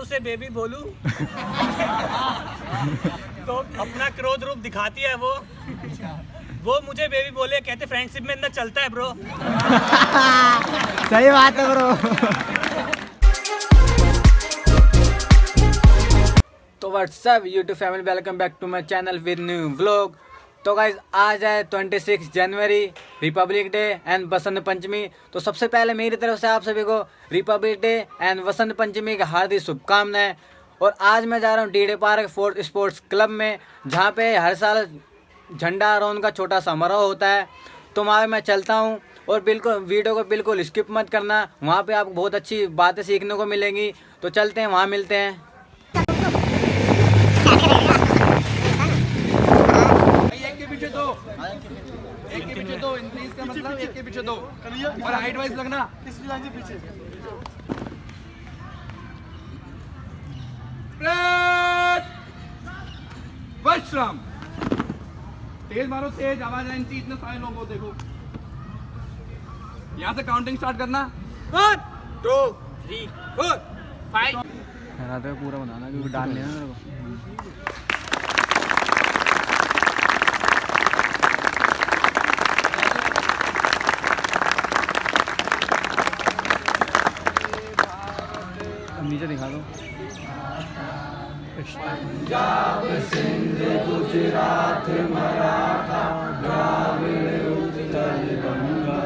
उसे बेबी बोलूं? तो अपना क्रोध रूप दिखाती है वो मुझे बेबी बोले, कहते फ्रेंडशिप में इतना चलता है ब्रो। सही बात है ब्रो। तो what's up YouTube family, welcome back to my channel with new vlog. तो गाइज आज है 26 जनवरी, Republic Day and Basant Panchami. तो सबसे पहले मेरी तरफ से आप सभी को Republic Day and Basant Panchami की हार्दिक शुभकामनाएं। और आज मैं जा रहा हूँ DD park fort sports club में, जहाँ पे हर साल झंडा आरोहण का छोटा समारोह होता है। तो वहाँ मैं चलता हूँ और बिल्कुल वीडियो को बिल्कुल स्किप मत करना, वहाँ पे आपको बहुत अच्छी बातें सीखने को मिलेंगी। तो चलते हैं, वहाँ मिलते हैं। एक के पीछे दो, इंक्रीज का मतलब एक के पीछे दो और हाइट वाइज लगना। पीछे विश्राम, तेज मारो, तेज आवाज आए, इतने सारे लोग हो। देखो यहाँ से काउंटिंग स्टार्ट करना। 1 2 3 4 5। पूरा बनाना क्योंकि डाल लेना मेरे को। नीचे दिखा दो। पंजाब सिंध गुजरात मराठा द्राविड़ उत्कल गंगा,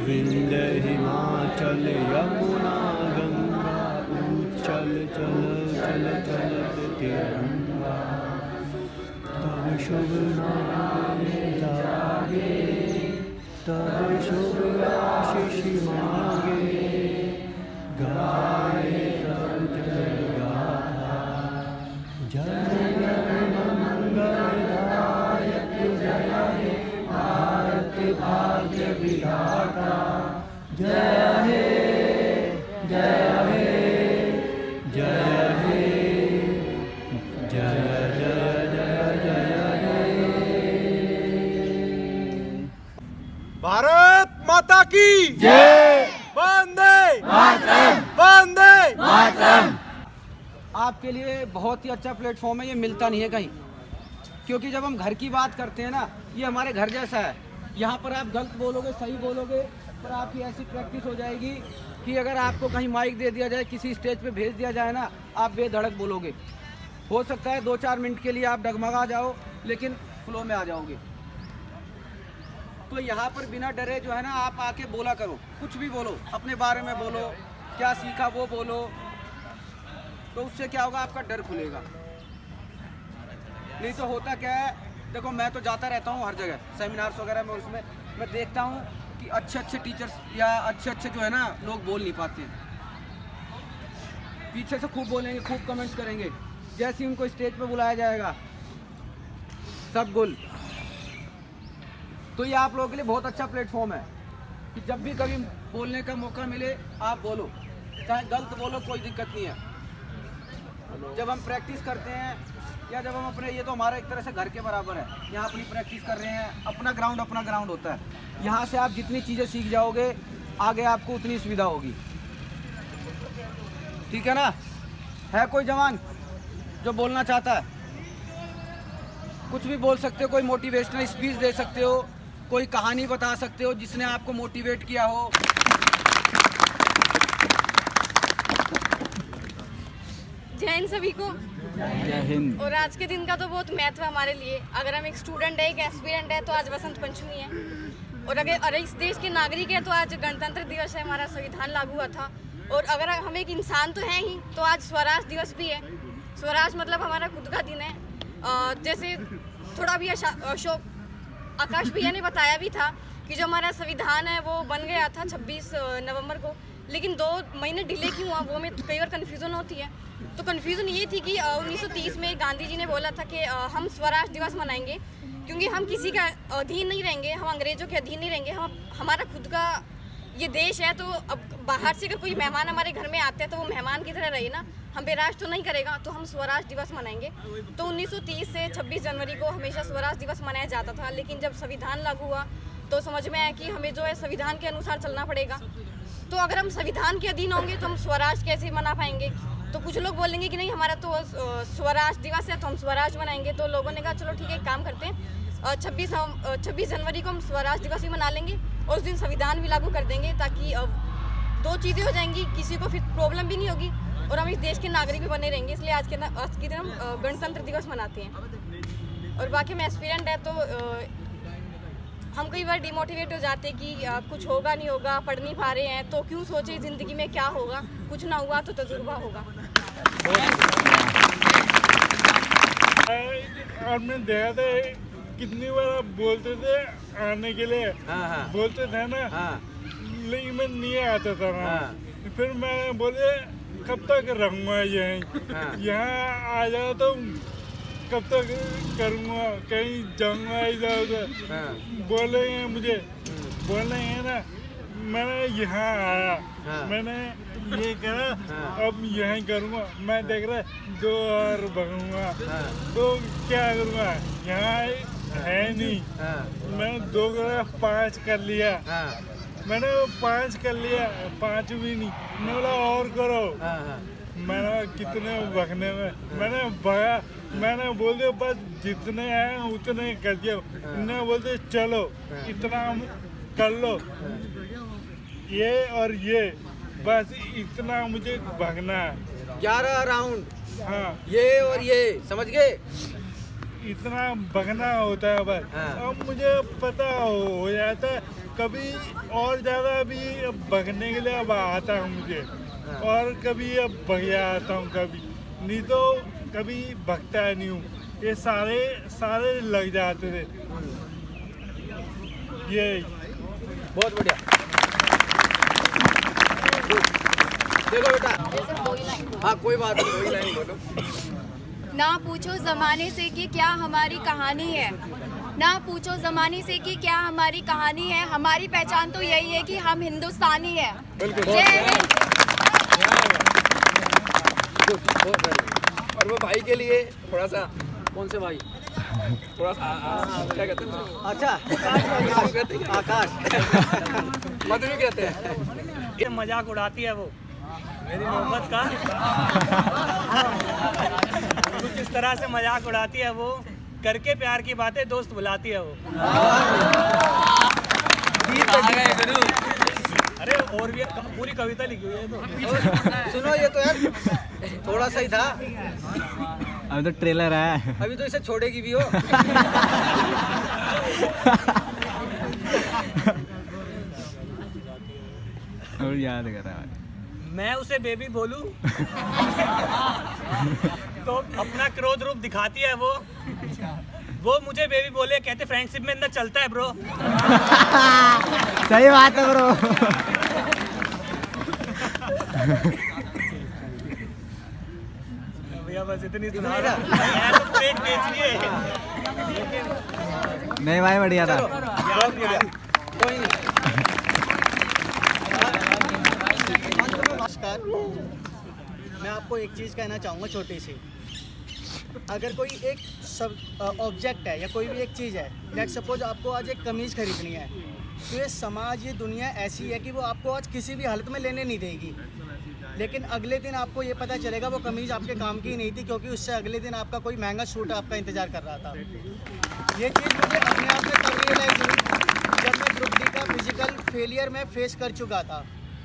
विंध्य हिमाचल यमुना गंगा, उच्चल चल चल चल तिरंगा। तब शुभ नाम जागे, तब शुभ आशीष मांगे, गाए तब जय गाथा, जय मंगलदायक जय हे भारत भाग्य विधाता, जय हे जय हे जय हे जय जय जय जय हे। भारत माता की जय। वंदे मातरम, वंदे मातरम। आपके लिए बहुत ही अच्छा प्लेटफॉर्म है, ये मिलता नहीं है कहीं। क्योंकि जब हम घर की बात करते हैं ना, ये हमारे घर जैसा है। यहाँ पर आप गलत बोलोगे, सही बोलोगे, पर आपकी ऐसी प्रैक्टिस हो जाएगी कि अगर आपको कहीं माइक दे दिया जाए, किसी स्टेज पे भेज दिया जाए ना, आप बेधड़क बोलोगे। हो सकता है 2-4 मिनट के लिए आप डगमगा जाओ, लेकिन फ्लो में आ जाओगे। तो यहाँ पर बिना डरे जो है ना, आप आके बोला करो, कुछ भी बोलो, अपने बारे में बोलो, क्या सीखा वो बोलो। तो उससे क्या होगा, आपका डर खुलेगा। नहीं तो होता क्या है, देखो मैं तो जाता रहता हूँ हर जगह सेमिनार्स वगैरह में, उसमें मैं देखता हूँ कि अच्छे अच्छे टीचर्स या अच्छे जो है ना लोग बोल नहीं पाते हैं। पीछे से खूब बोलेंगे, खूब कमेंट्स करेंगे, जैसे ही उनको स्टेज पे बुलाया जाएगा सब गुल। तो ये आप लोगों के लिए बहुत अच्छा प्लेटफॉर्म है कि जब भी कभी बोलने का मौका मिले आप बोलो, चाहे गलत बोलो, कोई दिक्कत नहीं है। जब हम प्रैक्टिस करते हैं या जब हम अपने, ये तो हमारा एक तरह से घर के बराबर है, यहाँ अपनी प्रैक्टिस कर रहे हैं, अपना ग्राउंड होता है। यहाँ से आप जितनी चीज़ें सीख जाओगे, आगे आपको उतनी सुविधा होगी। ठीक है ना? है कोई जवान जो बोलना चाहता है? कुछ भी बोल सकते हो, कोई मोटिवेशनल स्पीच दे सकते हो, कोई कहानी बता सकते हो जिसने आपको मोटिवेट किया हो। जय हिंद सभी को। जय हिंद। और आज के दिन का तो बहुत महत्व है हमारे लिए। अगर हम एक स्टूडेंट है, एक एस्पिरेंट है, तो आज बसंत पंचमी है। और अगर इस देश के नागरिक है तो आज गणतंत्र दिवस है, हमारा संविधान लागू हुआ था। और अगर हम एक इंसान तो हैं ही, तो आज स्वराज दिवस भी है। स्वराज मतलब हमारा खुद का दिन है। जैसे थोड़ा भी अशोक आकाश भैया ने बताया भी था कि जो हमारा संविधान है वो बन गया था 26 नवंबर को, लेकिन 2 महीने डिले क्यों हुआ, वो में कई बार कन्फ्यूज़न होती है। तो कन्फ्यूज़न ये थी कि 1930 में गांधी जी ने बोला था कि हम स्वराज दिवस मनाएंगे, क्योंकि हम किसी का अधीन नहीं रहेंगे, हम अंग्रेज़ों के अधीन नहीं रहेंगे, हम हमारा खुद का ये देश है। तो अब बाहर से अगर कोई मेहमान हमारे घर में आते हैं तो वो मेहमान की तरह रहे ना, हम पे राज तो नहीं करेगा, तो हम स्वराज दिवस मनाएंगे। तो 1930 से 26 जनवरी को हमेशा स्वराज दिवस मनाया जाता था, लेकिन जब संविधान लागू हुआ तो समझ में आया कि हमें जो है संविधान के अनुसार चलना पड़ेगा। तो अगर हम संविधान के अधीन होंगे तो हम स्वराज कैसे मना पाएंगे। तो कुछ लोग बोलेंगे कि नहीं हमारा तो स्वराज दिवस है तो हम स्वराज मनाएंगे। तो लोगों ने कहा चलो ठीक है, एक काम करते हैं 26 जनवरी को हम स्वराज दिवस ही मना लेंगे और उस दिन संविधान भी लागू कर देंगे, ताकि दो चीज़ें हो जाएंगी, किसी को फिर प्रॉब्लम भी नहीं होगी और हम इस देश के नागरिक भी बने रहेंगे। इसलिए आज के दिन हम गणतंत्र दिवस मनाते हैं। और बाकी में एस्पिरेंट है तो हम कई बार डिमोटिवेट हो जाते हैं कि कुछ होगा नहीं होगा, पढ़ नहीं पा रहे हैं, तो क्यों सोचे ज़िंदगी में क्या होगा, कुछ ना हुआ तो तजुर्बा होगा। और मैं देखा था कितनी बार आप बोलते थे आने के लिए, बोलते थे ना, लेकिन मैं नहीं आता था ना। फिर मैं बोले कब तक रहूँगा यहाँ आ जाओ तो कब तक करूँगा, कहीं जाऊँगा इधर उधर बोलेंगे मुझे, बोलेंगे ना। मैंने यहाँ आया, मैंने ये करा, अब यहीं करूँगा। मैं देख रहा 2 और भगूँगा तो क्या करूँगा, यहाँ है नहीं। मैंने 2 करा 5 कर लिया, मैंने 5 कर लिया, 5 भी नहीं। मैं बोला और करो, मैंने कितने भगने में मैंने भगा, मैंने बोल दिया बस जितने हैं उतने कर दिया। इन्हें बोलते चलो इतना कर लो, ये और ये, बस इतना मुझे भागना है। 11 राउंड, हाँ ये और ये, समझ गए? इतना भगना होता है बस। अब मुझे पता हो जाता है, कभी और ज़्यादा भी भगने के लिए अब आता हूँ मुझे, और कभी अब भग आता हूँ, कभी नहीं तो कभी भगता नहीं हूँ। ये सारे लग जाते थे। ये बहुत बढ़िया। देखो बेटा, हाँ कोई बात नहीं, कोई लाइन बोलो। ना पूछो ज़माने से कि क्या हमारी कहानी है, ना पूछो ज़माने से कि क्या हमारी कहानी है, हमारी पहचान तो यही है कि हम हिंदुस्तानी है। जय हिंद। और वो भाई के लिए थोड़ा सा, कौन से भाई? थोड़ा सा क्या कहते हैं, अच्छा आकाश मधु कहते हैं। ये मजाक उड़ाती है वो मेरी मोहब्बत का। कुछ इस तरह से मजाक उड़ाती है वो, करके प्यार की बातें दोस्त बुलाती है वो। अरे और भी पूरी कविता लिखी हुई है तो। सुनो, ये तो यार थोड़ा सा ही था, अभी तो ट्रेलर है, अभी तो इसे छोड़ेगी भी हो। और याद कर रहा है। मैं उसे बेबी बोलूं तो अपना क्रोध रूप दिखाती है वो मुझे बेबी बोले, कहते फ्रेंडशिप में इतना चलता है ब्रो। सही बात है ब्रो। भैया बस इतनी सुना रहा तो पेट बेच लिए। नहीं भाई बढ़िया था। कोई नहीं। नमस्कार, मैं आपको एक चीज़ कहना चाहूँगा छोटी सी। अगर कोई एक सब ऑब्जेक्ट है या कोई भी एक चीज़ है, लेट सपोज आपको आज एक कमीज़ खरीदनी है, तो ये समाज, ये दुनिया ऐसी है कि वो आपको आज किसी भी हालत में लेने नहीं देगी। लेकिन अगले दिन आपको ये पता चलेगा वो कमीज़ आपके काम की ही नहीं थी, क्योंकि उससे अगले दिन आपका कोई महंगा सूट आपका इंतज़ार कर रहा था। ये चीज़ मुझे अपने आप में तब रियलाइज हुई जब मैं ग्रुप डी का फिजिकल फेलियर में फेस कर चुका था।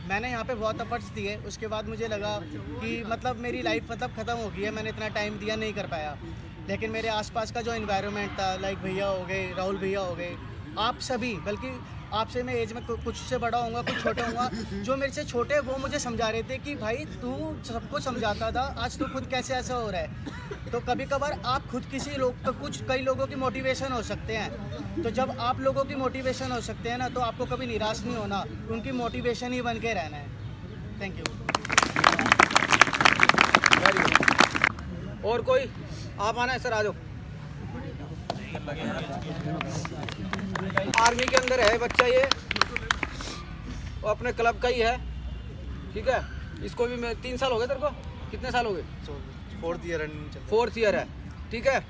मैंने यहाँ पे बहुत एफर्ट्स दिए, उसके बाद मुझे लगा कि मतलब मेरी लाइफ मतलब ख़त्म हो गई है, मैंने इतना टाइम दिया नहीं कर पाया। लेकिन मेरे आसपास का जो एनवायरनमेंट था, लाइक भैया हो गए, राहुल भैया हो गए, आप सभी, बल्कि आपसे मैं एज में कुछ से बड़ा होऊंगा, कुछ छोटा होऊंगा, जो मेरे से छोटे वो मुझे समझा रहे थे कि भाई तू सबको समझाता था, आज तू खुद कैसे ऐसा हो रहा है। तो कभी कभार आप खुद किसी लोग तो कई लोगों की मोटिवेशन हो सकते हैं। तो जब आप लोगों की मोटिवेशन हो सकते हैं ना, तो आपको कभी निराश नहीं होना, उनकी मोटिवेशन ही बन के रहना है। Thank you. और कोई आप आना है सर, आ जाओ। आर्मी के अंदर है बच्चा, ये वो अपने क्लब का ही है, ठीक है। इसको भी मैं 3 साल हो गए तेरे को, कितने साल हो गए? 4th ईयर है, ठीक है।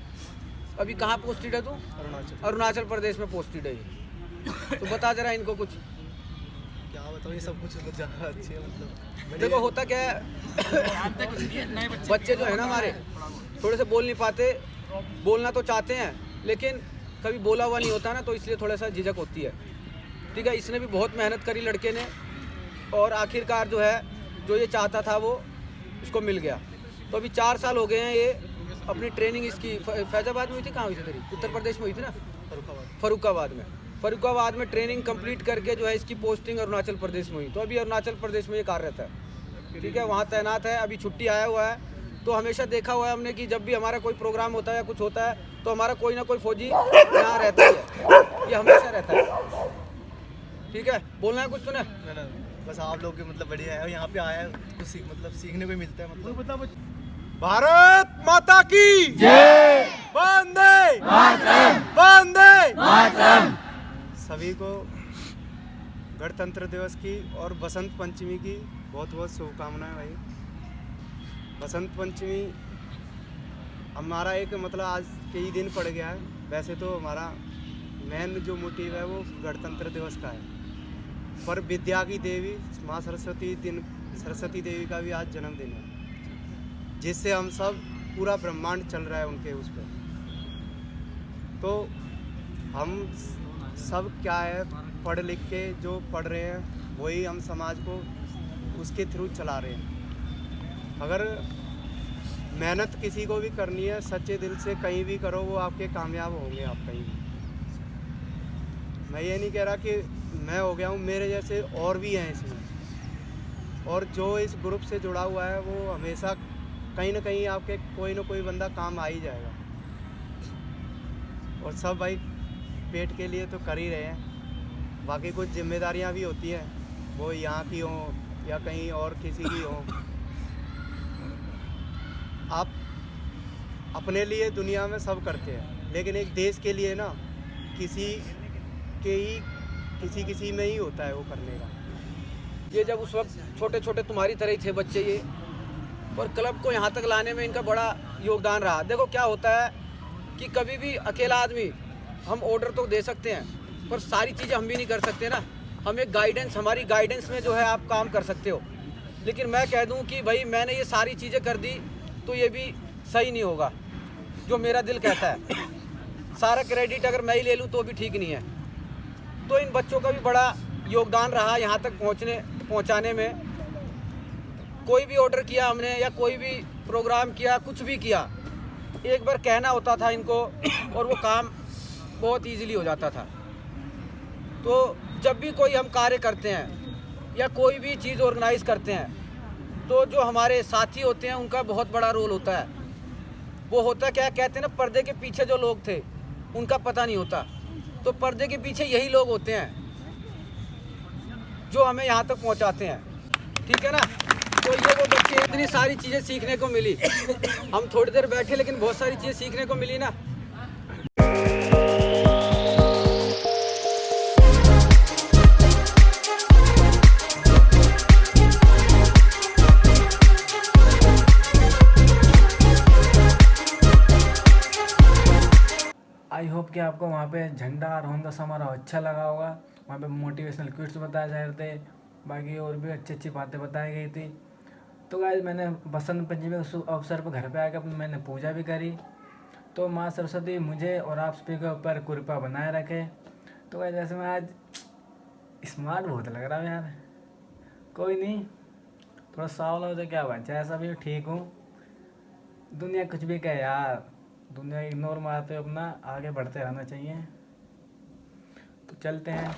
अभी कहाँ पोस्टेड है तू? अरुणाचल प्रदेश में पोस्टेड है ये। तो बता जरा इनको कुछ। क्या क्या बताऊँ, ये सब कुछ बहुत ज़्यादा अच्छी है। मतलब देखो होता क्या है, बच्चे जो है ना हमारे थोड़े से बोल नहीं पाते, बोलना तो चाहते हैं लेकिन कभी बोला हुआ नहीं होता ना, तो इसलिए थोड़ा सा झिझक होती है। ठीक है, इसने भी बहुत मेहनत करी लड़के ने, और आखिरकार जो है जो ये चाहता था वो इसको मिल गया। तो अभी 4 साल हो गए हैं ये अपनी ट्रेनिंग इसकी फैजाबाद में हुई थी, कहाँ हुई थी तेरी? उत्तर प्रदेश में हुई थी ना, फरुखाबाद में ट्रेनिंग कंप्लीट करके जो है इसकी पोस्टिंग अरुणाचल प्रदेश में हुई। तो अभी अरुणाचल प्रदेश में ये कार्यरत है। ठीक है, वहाँ तैनात है, अभी छुट्टी आया हुआ है। तो हमेशा देखा हुआ है हमने कि जब भी हमारा कोई प्रोग्राम होता है या कुछ होता है तो हमारा कोई ना कोई फौजी यहाँ रहता ही है, ये हमेशा रहता है। ठीक है, बोलना है कुछ सुने? बस आप लोग के मतलब बढ़िया है, और यहाँ पे आया है कुछ मतलब सीखने को मिलता है। मतलब भारत माता की जय, वंदे मातरम, वंदे मातरम। सभी को गणतंत्र दिवस की और बसंत पंचमी की बहुत बहुत शुभकामनाएं भाई। बसंत पंचमी हमारा एक मतलब आज के ही दिन पड़ गया है, वैसे तो हमारा मेन जो मोटिव है वो गणतंत्र दिवस का है, पर विद्या की देवी माँ सरस्वती देवी का भी आज जन्मदिन है, जिससे हम सब पूरा ब्रह्मांड चल रहा है उनके उस पर। तो हम सब क्या है, पढ़ लिख के जो पढ़ रहे हैं वही हम समाज को उसके थ्रू चला रहे हैं। अगर मेहनत किसी को भी करनी है सच्चे दिल से कहीं भी करो, वो आपके कामयाब होंगे आप कहीं भी। मैं ये नहीं कह रहा कि मैं हो गया हूँ, मेरे जैसे और भी हैं इसमें, और जो इस ग्रुप से जुड़ा हुआ है वो हमेशा कहीं ना कहीं आपके कोई ना कोई बंदा काम आ ही जाएगा। और सब भाई पेट के लिए तो कर ही रहे हैं, बाकी कुछ जिम्मेदारियां भी होती हैं, वो यहाँ की हों या कहीं और किसी की हों। आप अपने लिए दुनिया में सब करते हैं, लेकिन एक देश के लिए ना किसी में ही होता है वो करने का। ये जब उस वक्त छोटे छोटे तुम्हारी तरह ही थे बच्चे ये, और क्लब को यहाँ तक लाने में इनका बड़ा योगदान रहा। देखो क्या होता है कि कभी भी अकेला आदमी हम ऑर्डर तो दे सकते हैं, पर सारी चीज़ें हम भी नहीं कर सकते ना। हम एक गाइडेंस, हमारी गाइडेंस में जो है आप काम कर सकते हो। लेकिन मैं कह दूं कि भाई मैंने ये सारी चीज़ें कर दी तो ये भी सही नहीं होगा, जो मेरा दिल कहता है। सारा क्रेडिट अगर मैं ही ले लूँ तो भी ठीक नहीं है। तो इन बच्चों का भी बड़ा योगदान रहा यहाँ तक पहुँचाने में। कोई भी ऑर्डर किया हमने या कोई भी प्रोग्राम किया, कुछ भी किया, एक बार कहना होता था इनको और वो काम बहुत इजीली हो जाता था। तो जब भी कोई हम कार्य करते हैं या कोई भी चीज़ ऑर्गेनाइज करते हैं तो जो हमारे साथी होते हैं उनका बहुत बड़ा रोल होता है। वो होता क्या कहते हैं ना, पर्दे के पीछे जो लोग थे उनका पता नहीं होता, तो पर्दे के पीछे यही लोग होते हैं जो हमें यहाँ तक पहुँचाते हैं। ठीक है ना, तो ये वो बच्चे, इतनी सारी चीज़ें सीखने को मिली। हम थोड़ी देर बैठे लेकिन बहुत सारी चीज़ें सीखने को मिली ना। आई होप कि आपको वहाँ पे झंडा रोहन का समारोह अच्छा लगा होगा। वहाँ पे मोटिवेशनल क्विट्स बताए जा रहे थे, बाकी और भी अच्छी अच्छी बातें बताई गई थी। तो गाइस मैंने बसंत पंचमी के अवसर पर घर पे आकर मैंने पूजा भी करी। तो माँ सरस्वती मुझे और आप सभी के ऊपर कृपा बनाए रखे। तो गाइस जैसे मैं आज स्मार्ट बहुत लग रहा हूँ यार, कोई नहीं, थोड़ा सावला हो तो क्या बात, जैसा भी ठीक हूँ। दुनिया कुछ भी कहे यार, दुनिया इग्नोर मारते अपना आगे बढ़ते रहना चाहिए। तो चलते हैं।